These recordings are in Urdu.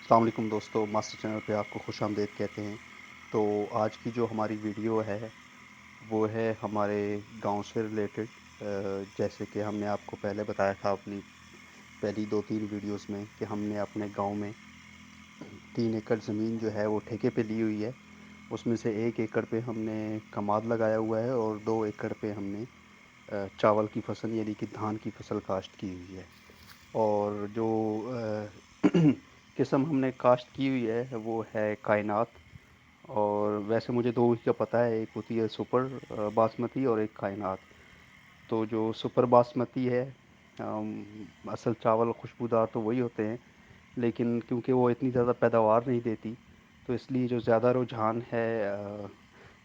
السلام علیکم دوستو، ماسٹر چینل پہ آپ کو خوش آمدید کہتے ہیں۔ تو آج کی جو ہماری ویڈیو ہے وہ ہے ہمارے گاؤں سے ریلیٹڈ، جیسے کہ ہم نے آپ کو پہلے بتایا تھا اپنی پہلی 2-3 ویڈیوز میں کہ ہم نے اپنے گاؤں میں 3 ایکڑ زمین جو ہے وہ ٹھیکے پہ لی ہوئی ہے۔ اس میں سے 1 ایکڑ پہ ہم نے کماد لگایا ہوا ہے اور 2 ایکڑ پہ ہم نے چاول کی فصل یعنی کہ دھان کی فصل کاشت کی ہوئی ہے۔ اور جو قسم ہم نے کاشت کی ہوئی ہے وہ ہے کائنات۔ اور ویسے مجھے دو ہی کا پتہ ہے، ایک ہوتی ہے سپر باسمتی اور ایک کائنات۔ تو جو سپر باسمتی ہے، اصل چاول خوشبودار تو وہی ہوتے ہیں، لیکن کیونکہ وہ اتنی زیادہ پیداوار نہیں دیتی تو اس لیے جو زیادہ رجحان ہے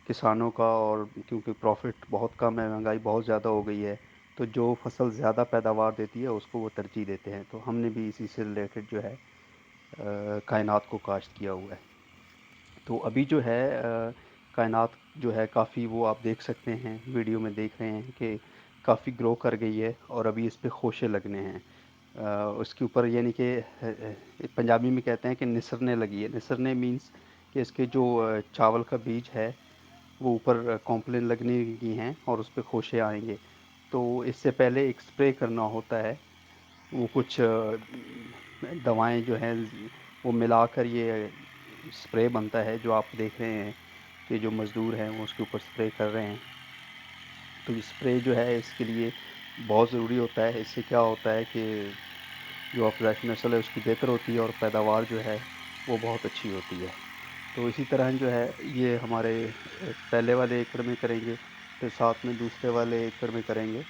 کسانوں کا، اور کیونکہ پروفٹ بہت کم ہے، مہنگائی بہت زیادہ ہو گئی ہے، تو جو فصل زیادہ پیداوار دیتی ہے اس کو وہ ترجیح دیتے ہیں۔ تو ہم نے بھی اسی سے ریلیٹڈ جو ہے کائنات کو کاشت کیا ہوا ہے۔ تو ابھی جو ہے کائنات جو ہے کافی، وہ آپ دیکھ سکتے ہیں ویڈیو میں دیکھ رہے ہیں کہ کافی گرو کر گئی ہے اور ابھی اس پہ خوشے لگنے ہیں۔ اس کے اوپر یعنی کہ پنجابی میں کہتے ہیں کہ نسرنے لگی ہے۔ نسرنے مینس کہ اس کے جو چاول کا بیج ہے وہ اوپر کمپلین لگنے کی ہیں اور اس پہ خوشے آئیں گے۔ تو اس سے پہلے ایک سپرے کرنا ہوتا ہے، وہ کچھ دوائیں جو ہیں وہ ملا کر یہ سپرے بنتا ہے جو آپ دیکھ رہے ہیں کہ جو مزدور ہیں وہ اس کے اوپر سپرے کر رہے ہیں۔ تو یہ سپرے جو ہے اس کے لیے بہت ضروری ہوتا ہے۔ اس سے کیا ہوتا ہے کہ جو افزائش نسل ہے اس کی بہتر ہوتی ہے اور پیداوار جو ہے وہ بہت اچھی ہوتی ہے۔ تو اسی طرح جو ہے یہ ہمارے پہلے والے ایکڑ میں کریں گے، پھر ساتھ میں دوسرے والے ایکڑ میں کریں گے،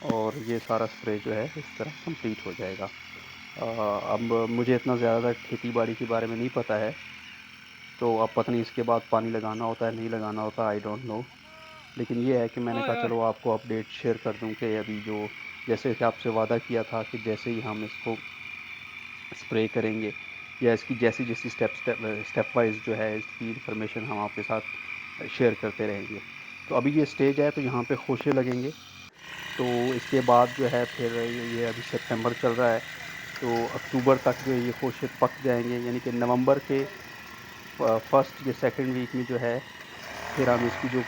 اور یہ سارا سپرے جو ہے اس طرح کمپلیٹ ہو جائے گا۔ اب مجھے اتنا زیادہ کھیتی باڑی کے بارے میں نہیں پتہ ہے، تو اب پتہ نہیں اس کے بعد پانی لگانا ہوتا ہے نہیں لگانا ہوتا، آئی ڈونٹ نو۔ لیکن یہ ہے کہ میں نے کہا چلو آپ کو اپڈیٹ شیئر کر دوں کہ ابھی جو جیسے کہ آپ سے وعدہ کیا تھا کہ جیسے ہی ہم اس کو سپرے کریں گے یا اس کی جیسی جیسی سٹیپ وائز جو ہے اس کی انفارمیشن ہم آپ کے ساتھ شیئر کرتے رہیں گے۔ تو ابھی یہ سٹیج ہے تو یہاں پہ خوشے لگیں گے۔ تو اس کے بعد جو ہے پھر یہ ابھی سپتمبر چل رہا ہے، تو اکتوبر تک جو یہ خوشے پک جائیں گے، یعنی کہ نومبر کے فرسٹ یا سیکنڈ ویک میں جو ہے پھر ہم اس کی جو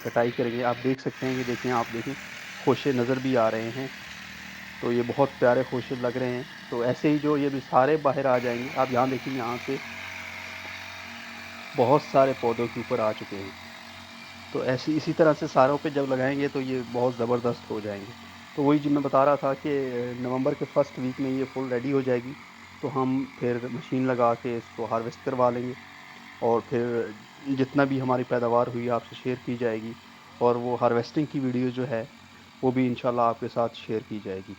کٹائی کریں گے۔ آپ دیکھ سکتے ہیں کہ دیکھیں، آپ دیکھیں خوشے نظر بھی آ رہے ہیں، تو یہ بہت پیارے خوشے لگ رہے ہیں۔ تو ایسے ہی جو یہ بھی سارے باہر آ جائیں گے، آپ یہاں دیکھیں یہاں سے بہت سارے پودوں کے اوپر آ چکے ہیں۔ تو ایسی اسی طرح سے ساروں پہ جب لگائیں گے تو یہ بہت زبردست ہو جائیں گے۔ تو وہی جو میں بتا رہا تھا کہ نومبر کے فرسٹ ویک میں یہ فل ریڈی ہو جائے گی، تو ہم پھر مشین لگا کے اس کو ہارویسٹ کروا لیں گے، اور پھر جتنا بھی ہماری پیداوار ہوئی آپ سے شیئر کی جائے گی، اور وہ ہارویسٹنگ کی ویڈیو جو ہے وہ بھی انشاءاللہ آپ کے ساتھ شیئر کی جائے گی۔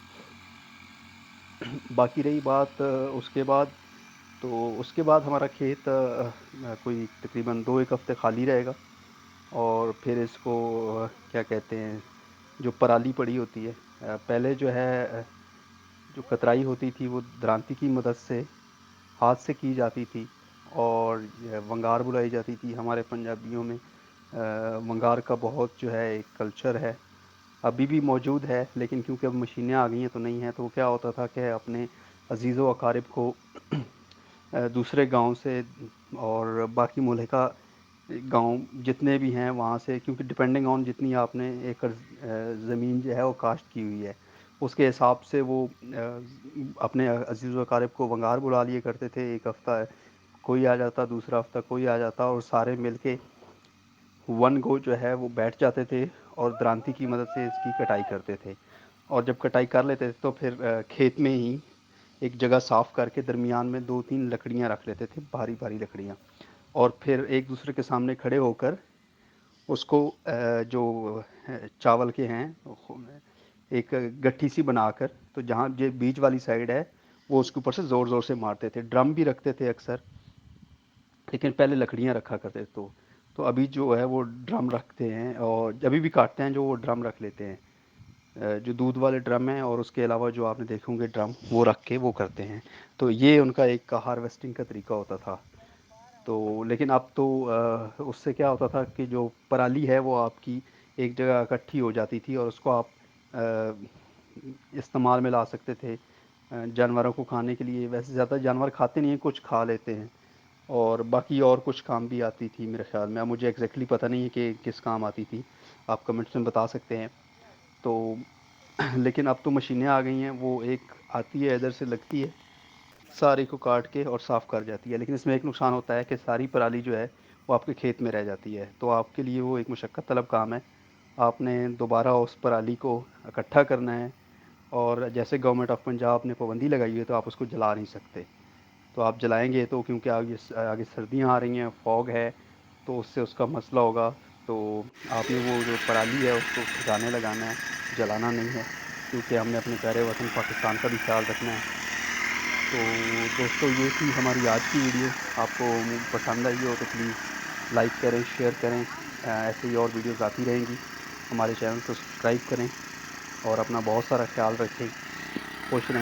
باقی رہی بات اس کے بعد، تو اس کے بعد ہمارا کھیت کوئی تقریباً 2 ایک ہفتے خالی رہے گا، اور پھر اس کو کیا کہتے ہیں، جو پرالی پڑی ہوتی ہے پہلے جو ہے جو کترائی ہوتی تھی وہ درانتی کی مدد سے ہاتھ سے کی جاتی تھی، اور یہ ونگار بلائی جاتی تھی ہمارے پنجابیوں میں۔ ونگار کا بہت جو ہے ایک کلچر ہے، ابھی بھی موجود ہے، لیکن کیونکہ اب مشینیں آ گئی ہیں تو نہیں ہے۔ تو کیا ہوتا تھا کہ اپنے عزیز و اقارب کو دوسرے گاؤں سے اور باقی ملحقہ گاؤں جتنے بھی ہیں وہاں سے، کیونکہ ڈپینڈنگ آن جتنی آپ نے ایکڑ زمین جو ہے وہ کاشت کی ہوئی ہے اس کے حساب سے وہ اپنے عزیز و اقارب کو ونگار بلا لیے کرتے تھے۔ ایک ہفتہ کوئی آ جاتا، دوسرا ہفتہ کوئی آ جاتا، اور سارے مل کے ون گو جو ہے وہ بیٹھ جاتے تھے اور درانتی کی مدد سے اس کی کٹائی کرتے تھے۔ اور جب کٹائی کر لیتے تھے تو پھر کھیت میں ہی ایک جگہ صاف کر کے درمیان میں 2-3 لکڑیاں رکھ لیتے تھے، بھاری بھاری لکڑیاں، اور پھر ایک دوسرے کے سامنے کھڑے ہو کر اس کو جو چاول کے ہیں ایک گٹھی سی بنا کر، تو جہاں جو بیچ والی سائڈ ہے وہ اس کے اوپر سے زور زور سے مارتے تھے۔ ڈرم بھی رکھتے تھے اکثر، لیکن پہلے لکڑیاں رکھا کرتے تھے۔ تو ابھی جو ہے وہ ڈرم رکھتے ہیں، اور ابھی بھی کاٹتے ہیں جو وہ ڈرم رکھ لیتے ہیں، جو دودھ والے ڈرم ہیں، اور اس کے علاوہ جو آپ نے دیکھے ہوں گے ڈرم وہ رکھ کے وہ کرتے ہیں۔ تو یہ ان کا ایک ہارویسٹنگ کا طریقہ ہوتا تھا۔ تو لیکن اب تو اس سے کیا ہوتا تھا کہ جو پرالی ہے وہ آپ کی ایک جگہ اکٹھی ہو جاتی تھی، اور اس کو آپ استعمال میں لا سکتے تھے۔ جانوروں کو کھانے کے لیے، ویسے زیادہ جانور کھاتے نہیں ہیں، کچھ کھا لیتے ہیں، اور باقی اور کچھ کام بھی آتی تھی میرے خیال میں، اب مجھے ایگزیکٹلی پتہ نہیں ہے کہ کس کام آتی تھی، آپ کمنٹس میں بتا سکتے ہیں تو۔ لیکن اب تو مشینیں آ گئی ہیں، وہ ایک آتی ہے ادھر سے لگتی ہے، ساری کو کاٹ کے اور صاف کر جاتی ہے، لیکن اس میں ایک نقصان ہوتا ہے کہ ساری پرالی جو ہے وہ آپ کے کھیت میں رہ جاتی ہے، تو آپ کے لیے وہ ایک مشقت طلب کام ہے، آپ نے دوبارہ اس پرالی کو اکٹھا کرنا ہے، اور جیسے گورنمنٹ آف پنجاب نے پابندی لگائی ہوئی ہے تو آپ اس کو جلا نہیں سکتے، تو آپ جلائیں گے تو کیونکہ آگے آگے سردیاں آ رہی ہیں، فوگ ہے، تو اس سے اس کا مسئلہ ہوگا، تو آپ نے وہ جو پرالی ہے اس کو ٹھکانے لگانا ہے، جلانا نہیں ہے، کیونکہ ہم نے اپنے پیارے وطن پاکستان کا بھی خیال رکھنا ہے۔ تو دوستو، یہ تھی ہماری آج کی ویڈیو، آپ کو پسند آئی ہو تو پلیز لائک کریں، شیئر کریں، ایسے ہی اور ویڈیوز آتی رہیں گی، ہمارے چینل کو سبسکرائب کریں، اور اپنا بہت سارا خیال رکھیں، خوش رہیں۔